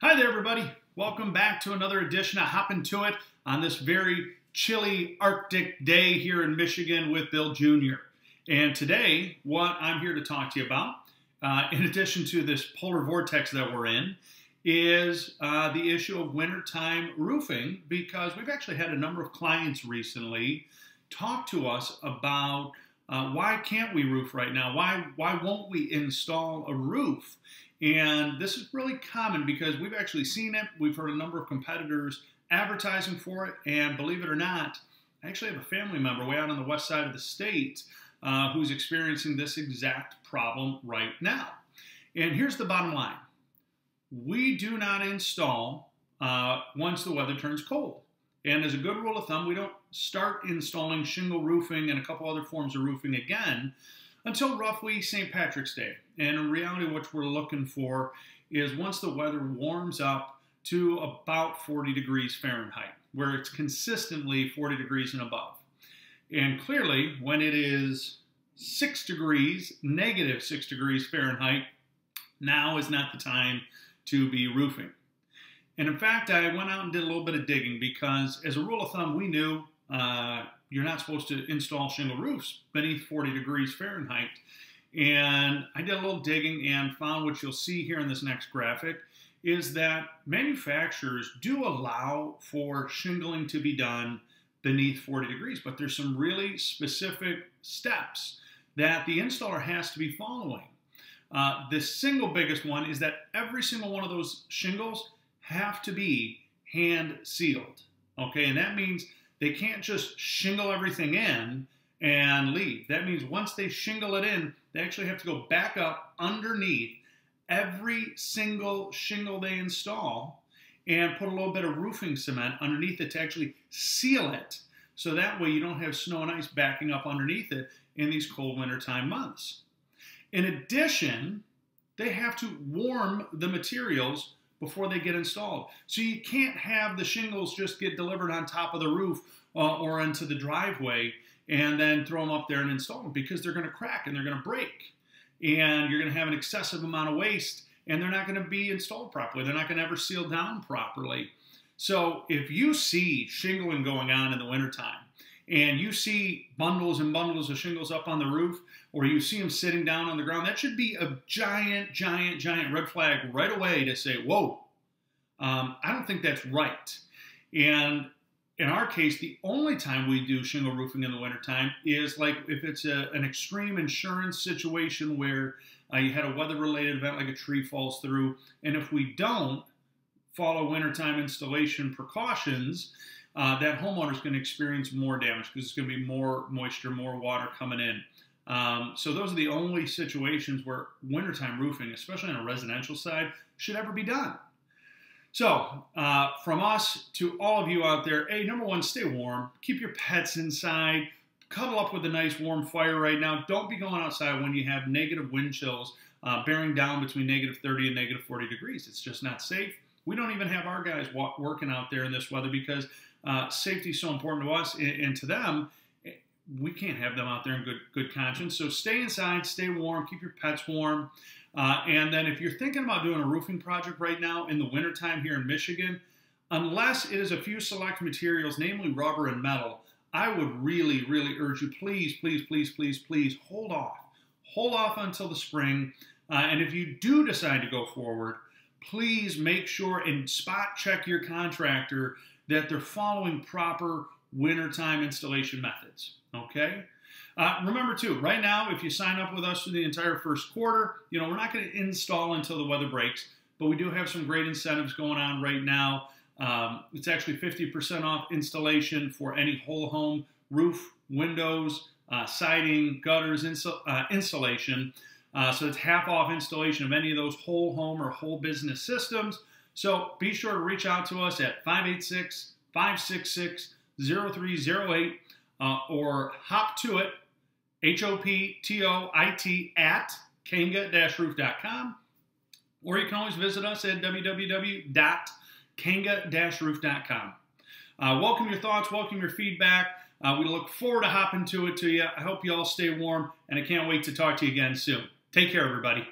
Hi there, everybody. Welcome back to another edition of Hoppin' To It on this very chilly Arctic day here in Michigan with Bill Jr. And today, what I'm here to talk to you about, in addition to this polar vortex that we're in, is the issue of wintertime roofing, because we've actually had a number of clients recently talk to us about why can't we roof right now? Why won't we install a roof? And this is really common because we've actually seen it. We've heard a number of competitors advertising for it. And believe it or not, I actually have a family member way out on the west side of the state who's experiencing this exact problem right now. And here's the bottom line. We do not install once the weather turns cold. And as a good rule of thumb, we don't start installing shingle roofing and a couple other forms of roofing again until roughly St. Patrick's Day. And in reality, what we're looking for is once the weather warms up to about 40 degrees Fahrenheit, where it's consistently 40 degrees and above. And clearly, when it is 6 degrees, negative 6 degrees Fahrenheit, now is not the time to be roofing. And in fact, I went out and did a little bit of digging because as a rule of thumb, we knew you're not supposed to install shingle roofs beneath 40 degrees Fahrenheit. And I did a little digging and found what you'll see here in this next graphic is that manufacturers do allow for shingling to be done beneath 40 degrees, but there's some really specific steps that the installer has to be following. The single biggest one is that every single one of those shingles have to be hand sealed, okay? And that means they can't just shingle everything in and leave. That means once they shingle it in, they actually have to go back up underneath every single shingle they install and put a little bit of roofing cement underneath it to actually seal it. So that way you don't have snow and ice backing up underneath it in these cold wintertime months. In addition, they have to warm the materials before they get installed. So you can't have the shingles just get delivered on top of the roof or into the driveway and then throw them up there and install them because they're going to crack and they're going to break. And you're going to have an excessive amount of waste and they're not going to be installed properly. They're not going to ever seal down properly. So if you see shingling going on in the wintertime and you see bundles and bundles of shingles up on the roof or you see them sitting down on the ground, that should be a giant, giant, giant red flag right away to say, whoa, I don't think that's right. And in our case, the only time we do shingle roofing in the wintertime is like if it's an extreme insurance situation where you had a weather-related event like a tree falls through, and if we don't follow wintertime installation precautions, that homeowner's going to experience more damage because it's going to be more moisture, more water coming in. So those are the only situations where wintertime roofing, especially on a residential side, should ever be done. So from us to all of you out there, hey, number one, stay warm. Keep your pets inside. Cuddle up with a nice warm fire right now. Don't be going outside when you have negative wind chills bearing down between negative 30 and negative 40 degrees. It's just not safe. We don't even have our guys working out there in this weather because safety is so important to us and to them. We can't have them out there in good conscience. So stay inside, stay warm, keep your pets warm. And then if you're thinking about doing a roofing project right now in the wintertime here in Michigan, unless it is a few select materials, namely rubber and metal, I would really, really urge you, please, please, please, please, please hold off. Hold off until the spring. And if you do decide to go forward, please make sure and spot check your contractor that they're following proper wintertime installation methods, okay? Remember too, right now, if you sign up with us for the entire first quarter, we're not going to install until the weather breaks, but we do have some great incentives going on right now. It's actually 50% off installation for any whole home roof, windows, siding, gutters, insulation. So it's half off installation of any of those whole home or whole business systems. So be sure to reach out to us at 586-566-0308 or hop to it, HOPTOIT at Kanga-roof.com, or you can always visit us at www.kanga-roof.com. Welcome your thoughts, welcome your feedback. We look forward to hopping to it to you. I hope you all stay warm, and I can't wait to talk to you again soon. Take care, everybody.